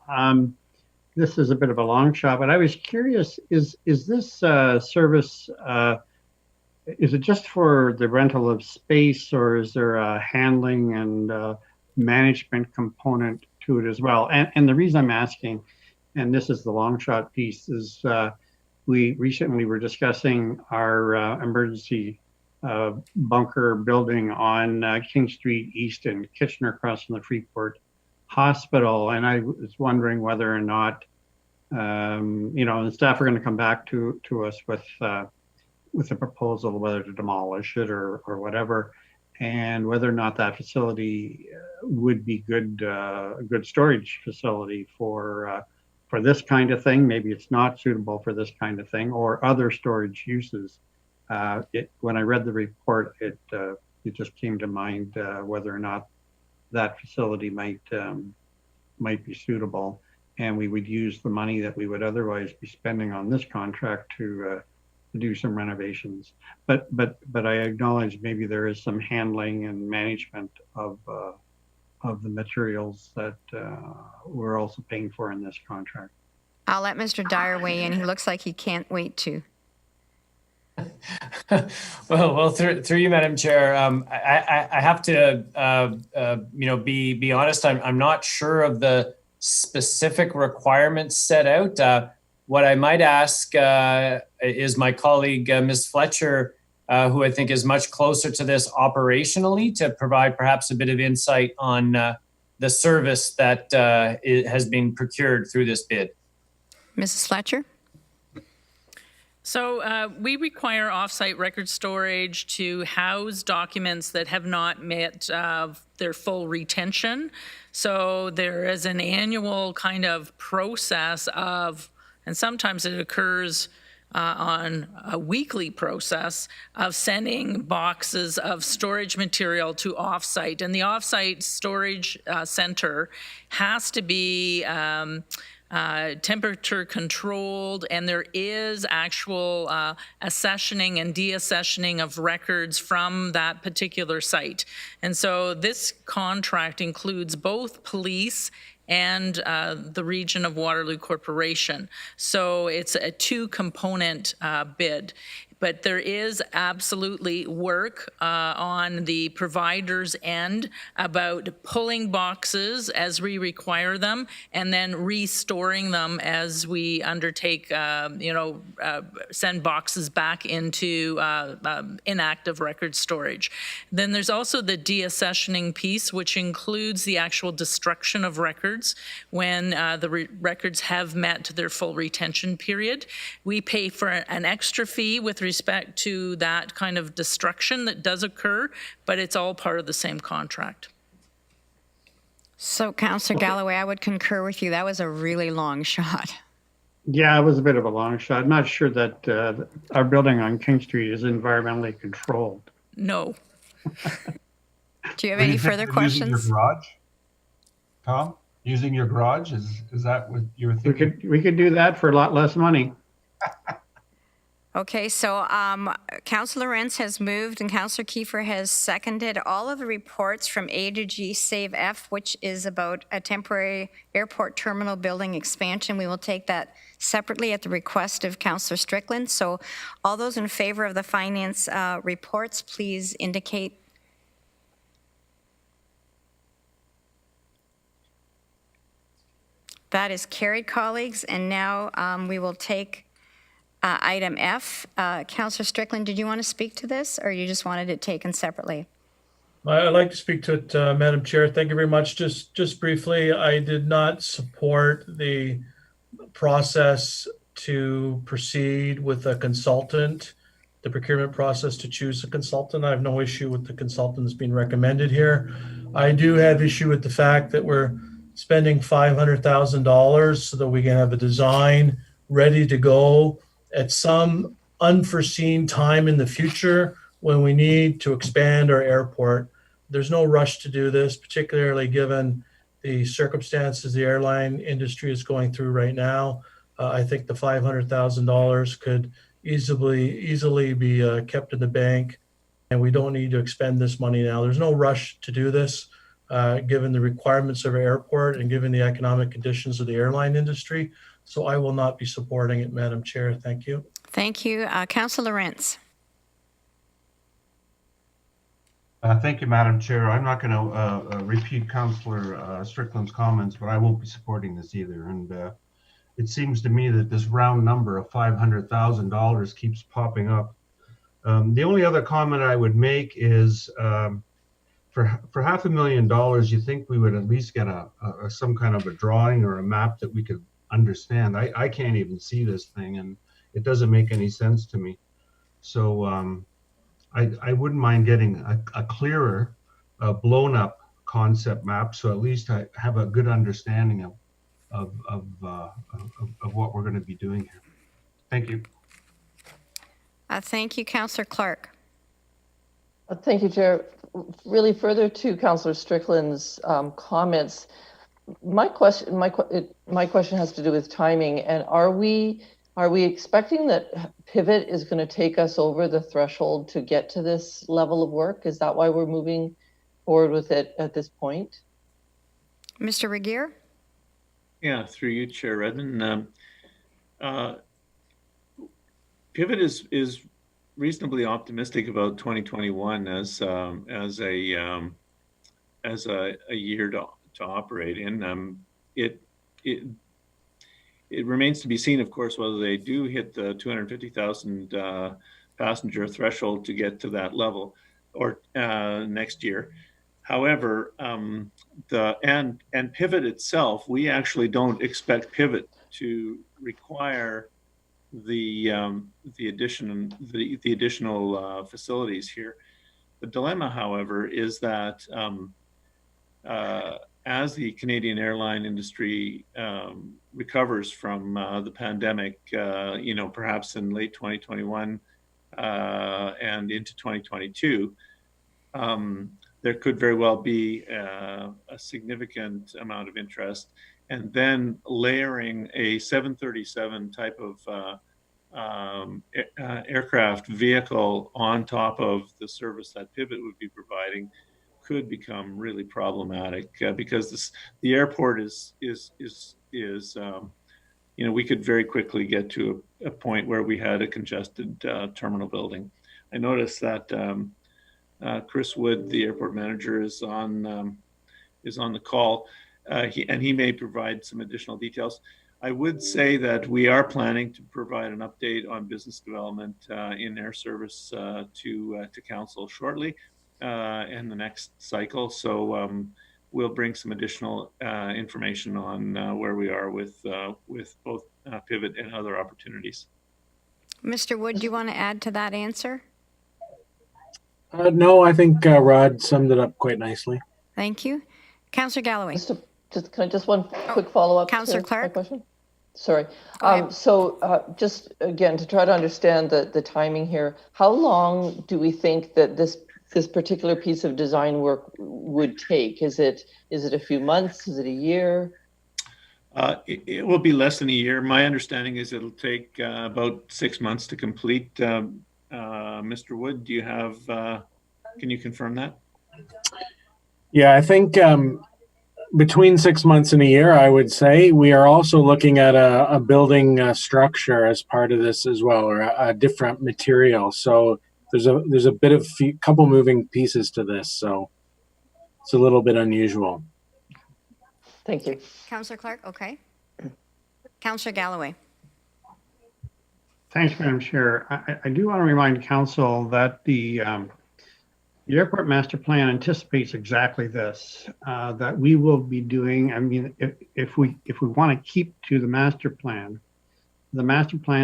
this is a bit of a long shot, but I was curious, is this service, is it just for the rental of space, or is there a handling and management component to it as well? And the reason I'm asking, and this is the long shot piece, is we recently were discussing our emergency bunker building on King Street East in Kitchener across from the Freeport Hospital. And I was wondering whether or not, you know, the staff are going to come back to us with a proposal whether to demolish it or whatever, and whether or not that facility would be a good storage facility for this kind of thing. Maybe it's not suitable for this kind of thing or other storage uses. When I read the report, it just came to mind whether or not that facility might be suitable, and we would use the money that we would otherwise be spending on this contract to do some renovations. But I acknowledge maybe there is some handling and management of the materials that we're also paying for in this contract. I'll let Mr. Dyer weigh in. He looks like he can't wait to. well, through you, Madam Chair, I have to, you know, be honest. I'm not sure of the specific requirements set out. What I might ask is my colleague, Ms. Fletcher, who I think is much closer to this operationally, to provide perhaps a bit of insight on the service that has been procured through this bid. Mrs. Fletcher? So we require offsite record storage to house documents that have not met their full retention. So there is an annual kind of process of, and sometimes it occurs on a weekly process of sending boxes of storage material to offsite. And the offsite storage center has to be temperature controlled, and there is actual accessioning and deaccessioning of records from that particular site. And so this contract includes both police and the region of Waterloo Corporation. So it's a two-component bid. But there is absolutely work on the provider's end about pulling boxes as we require them and then restoring them as we undertake, send boxes back into inactive record storage. Then there's also the deaccessioning piece, which includes the actual destruction of records when the records have met their full retention period. We pay for an extra fee with respect to that kind of destruction that does occur, but it's all part of the same contract. So, Councillor Galloway, I would concur with you. That was a really long shot. Yeah, it was a bit of a long shot. I'm not sure that our building on King Street is environmentally controlled. No. Do you have any further questions? Using your garage, Tom? Using your garage, is that what you were thinking? We could do that for a lot less money. Okay, so Councillor Rentz has moved and Councillor Kiefer has seconded all of the reports from A to G save F, which is about a temporary airport terminal building expansion. We will take that separately at the request of Councillor Strickland. So all those in favor of the finance reports, please indicate. That is carried, colleagues. And now we will take item F. Councillor Strickland, did you want to speak to this, or you just wanted it taken separately? I'd like to speak to it, Madam Chair. Thank you very much. Just briefly, I did not support the process to proceed with a consultant, the procurement process to choose a consultant. I have no issue with the consultant that's being recommended here. I do have issue with the fact that we're spending $500,000 so that we can have a design ready to go at some unforeseen time in the future when we need to expand our airport. There's no rush to do this, particularly given the circumstances the airline industry is going through right now. I think the $500,000 could easily be kept in the bank, and we don't need to expend this money now. There's no rush to do this, given the requirements of our airport and given the economic conditions of the airline industry. So I will not be supporting it, Madam Chair. Thank you. Thank you. Councillor Rentz. Thank you, Madam Chair. I'm not going to repeat Councillor Strickland's comments, but I won't be supporting this either. And it seems to me that this round number of $500,000 keeps popping up. The only other comment I would make is for $500,000, you think we would at least get some kind of a drawing or a map that we could understand. I can't even see this thing, and it doesn't make any sense to me. So I wouldn't mind getting a clearer, blown up concept map, so at least I have a good understanding of what we're going to be doing here. Thank you. Thank you, Councillor Clark. Thank you, Chair. Really further to Councillor Strickland's comments, my question has to do with timing. And are we expecting that Pivot is going to take us over the threshold to get to this level of work? Is that why we're moving forward with it at this point? Mr. Regier? Yeah, through you, Chair Redmond. Pivot is reasonably optimistic about 2021 as a year to operate in. It remains to be seen, of course, whether they do hit the 250,000 passenger threshold to get to that level or next year. However, Pivot itself, we actually don't expect Pivot to require the additional facilities here. The dilemma, however, is that as the Canadian airline industry recovers from the pandemic, perhaps in late 2021 and into 2022, there could very well be a significant amount of interest. And then layering a 737 type of aircraft vehicle on top of the service that Pivot would be providing could become really problematic because the airport is we could very quickly get to a point where we had a congested terminal building. I noticed that Chris Wood, the airport manager, is on the call, and he may provide some additional details. I would say that we are planning to provide an update on business development in air service to council shortly in the next cycle. So we'll bring some additional information on where we are with both Pivot and other opportunities. Mr. Wood, do you want to add to that answer? No, I think Rod summed it up quite nicely. Thank you. Councillor Galloway. Just one quick follow-up. Councillor Clark. Question? Sorry. Just again, to try to understand the timing here, how long do we think that this particular piece of design work would take? Is it a few months? Is it a year? It will be less than a year. My understanding is it'll take about 6 months to complete. Mr. Wood, do you have, can you confirm that? Yeah, I think between 6 months and a year, I would say. We are also looking at a building structure as part of this as well, or a different material. So there's a bit of couple moving pieces to this. So it's a little bit unusual. Thank you. Councillor Clark, okay. Councillor Galloway. Thanks, Madam Chair. I do want to remind council that the airport master plan anticipates exactly this, that we will be doing. I mean, if we want to keep to the master plan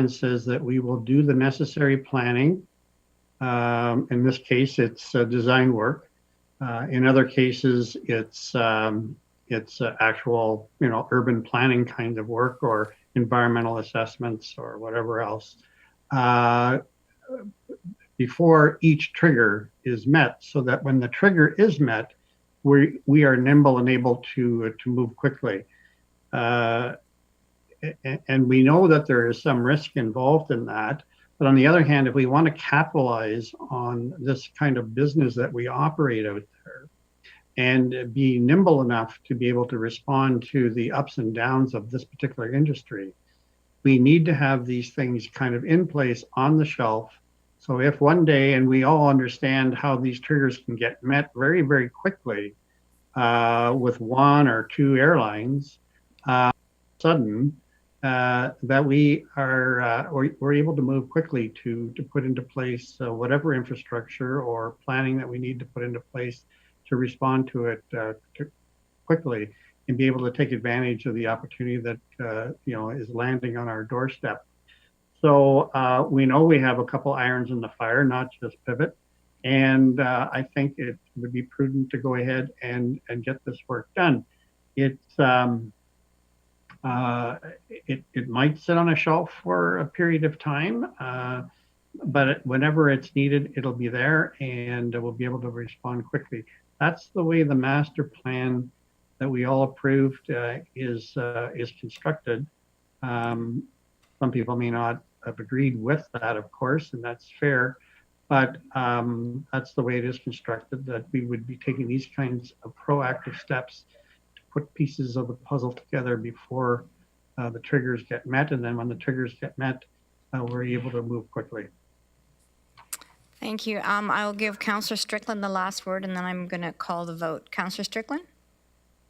says that we will do the necessary planning. In this case, it's design work. In other cases, it's actual, urban planning kind of work or environmental assessments or whatever else before each trigger is met, so that when the trigger is met, we are nimble and able to move quickly. And we know that there is some risk involved in that. But on the other hand, if we want to capitalize on this kind of business that we operate out there and be nimble enough to be able to respond to the ups and downs of this particular industry, we need to have these things kind of in place on the shelf. So if one day, and we all understand how these triggers can get met very, very quickly with one or two airlines, sudden, that we're able to move quickly to put into place whatever infrastructure or planning that we need to put into place to respond to it quickly and be able to take advantage of the opportunity that is landing on our doorstep. So we know we have a couple irons in the fire, not just Pivot, and I think it would be prudent to go ahead and get this work done. It might sit on a shelf for a period of time, but whenever it's needed, it'll be there and we'll be able to respond quickly. That's the way the master plan that we all approved is constructed. Some people may not have agreed with that, of course, and that's fair, but that's the way it is constructed, that we would be taking these kinds of proactive steps to put pieces of the puzzle together before the triggers get met, and then when the triggers get met, we're able to move quickly. Thank you. I'll give Councillor Strickland the last word, and then I'm going to call the vote. Councillor Strickland?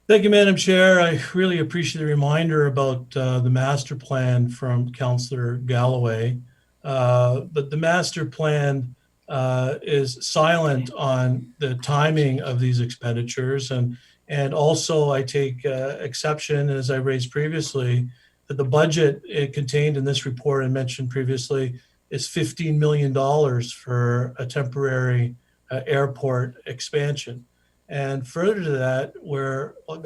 Thank you, Madam Chair. I really appreciate the reminder about the master plan from Councillor Galloway. But the master plan is silent on the timing of these expenditures. And also I take exception, as I raised previously, the budget contained in this report and mentioned previously is $15 million for a temporary airport expansion. And further to that, we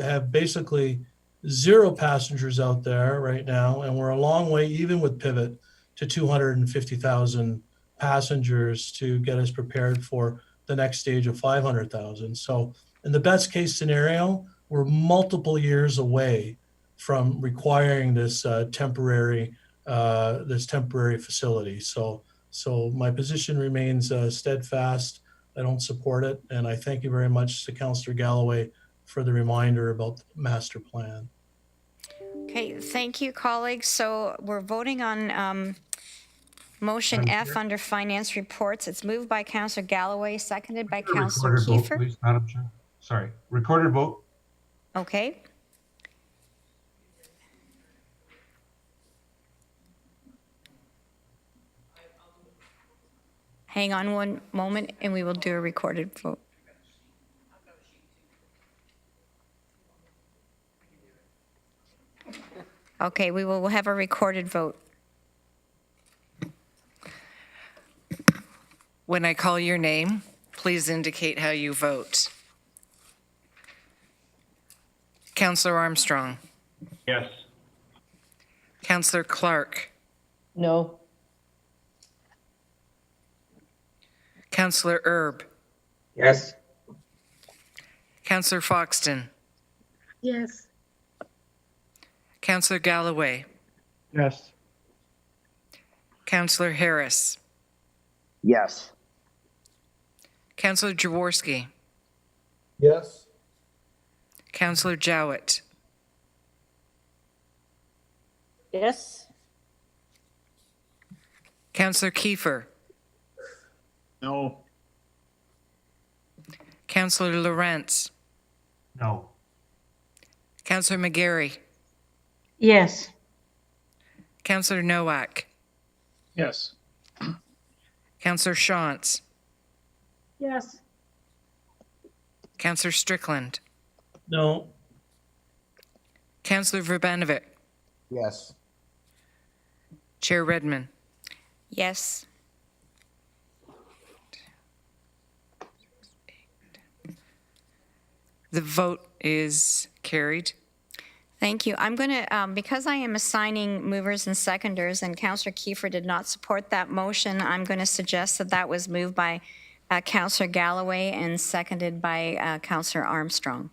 have basically 0 passengers out there right now, and we're a long way, even with Pivot, to 250,000 passengers to get us prepared for the next stage of 500,000. So in the best case scenario, we're multiple years away from requiring this temporary facility. So my position remains steadfast. I don't support it, and I thank you very much to Councillor Galloway for the reminder about the master plan. Okay, thank you, colleagues. So we're voting on motion Madam F Chair? under finance reports. It's moved by Councillor Galloway, seconded by Councillor Recorded vote, Kiefer. please, Madam Chair. Sorry, recorded vote. Okay. Hang on one moment and we will do a recorded vote. Okay, we will have a recorded vote. When I call your name, please indicate how you vote. Councillor Armstrong. Yes. Councillor Clark. No. Councillor Erb. Yes. Councillor Foxton. Yes. Councillor Galloway. Yes. Councillor Harris. Yes. Councillor Jaworski. Yes. Councillor Jowett. Yes. Councillor Kiefer. No. Councillor Lawrence. No. Councillor McGarry. Yes. Councillor Nowak. Yes. Councillor Shantz. Yes. Councillor Strickland. No. Councillor Verbanovic. Yes. Chair Redmond. Yes. The vote is carried. Thank you. I'm going to, because I am assigning movers and seconders, and Councillor Kiefer did not support that motion, I'm going to suggest that that was moved by Councillor Galloway and seconded by Councillor Armstrong.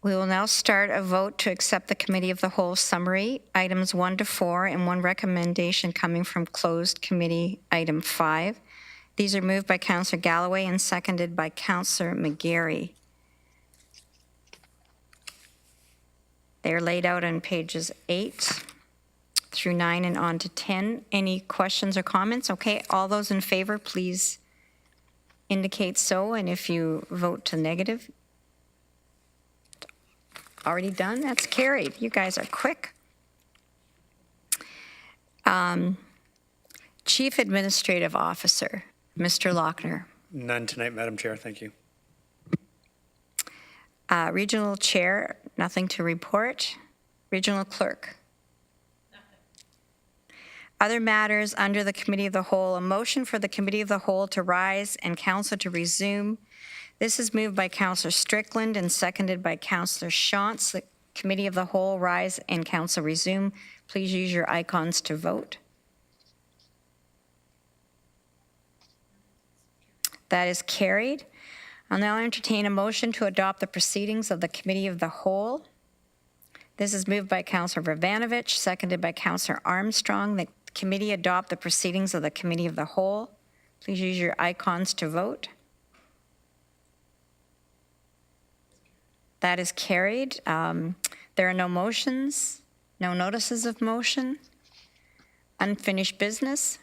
We will now start a vote to accept the Committee of the Whole summary, items 1 to 4, and one recommendation coming from closed committee, item 5. These are moved by Councillor Galloway and seconded by Councillor McGarry. They're laid out on pages 8 through 9 and on to 10. Any questions or comments? Okay, all those in favor, please indicate so, and if you vote to negative, already done, that's carried. You guys are quick. Chief Administrative Officer, Mr. Lochner. None tonight, Madam Chair. Thank you. Regional Chair, nothing to report. Regional Clerk. Nothing. Other matters under the Committee of the Whole, a motion for the Committee of the Whole to rise and Council to resume. This is moved by Councillor Strickland and seconded by Councillor Shantz. The Committee of the Whole rise and Council resume. Please use your icons to vote. That is carried. I'll now entertain a motion to adopt the proceedings of the Committee of the Whole. This is moved by Councillor Verbanovic, seconded by Councillor Armstrong. The committee adopt the proceedings of the Committee of the Whole. Please use your icons to vote. That is carried. There are no motions, no notices of motion, unfinished business.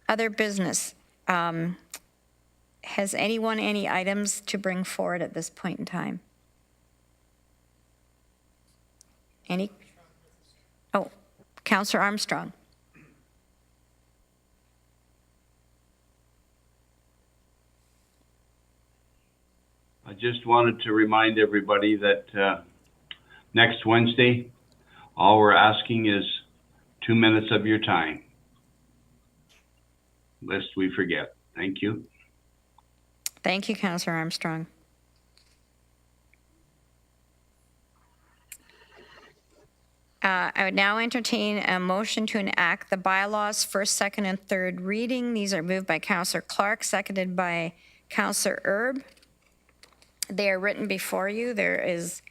Other business. Has anyone any items to bring forward at this point in time? Any? Oh, Councillor Armstrong. I just wanted to remind everybody that next Wednesday, all we're asking is 2 minutes of your time, lest we forget. Thank you. Thank you, Councillor Armstrong. I would now entertain a motion to enact the bylaws first, second, and third reading. These are moved by Councillor Clark, seconded by Councillor Erb. They are written before you. There is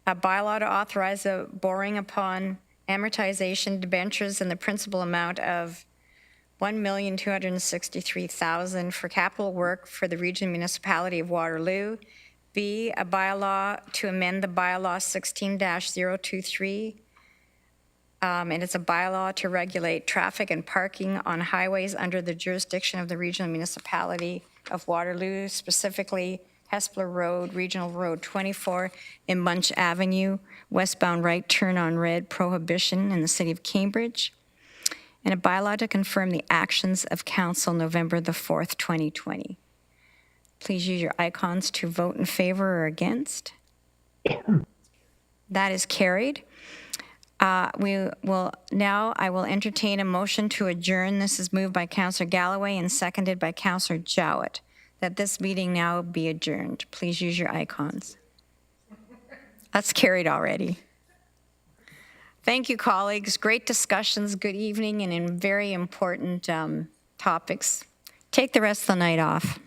a bylaw to authorize a borrowing upon amortization debentures in the principal amount of $1,263,000 for capital work for the regional municipality of Waterloo. B, a bylaw to amend the bylaw 16-023. And it's a bylaw to regulate traffic and parking on highways under the jurisdiction of the regional municipality of Waterloo, specifically Hespeler Road, Regional Road 24 in Munch Avenue, westbound right turn on red prohibition in the city of Cambridge, and a bylaw to confirm the actions of council November the 4th, 2020. Please use your icons to vote in favor or against. That is carried. I will entertain a motion to adjourn. This is moved by Councillor Galloway and seconded by Councillor Jowett, that this meeting now be adjourned. Please use your icons. That's carried already. Thank you, colleagues. Great discussions. Good evening, and in very important topics. Take the rest of the night off.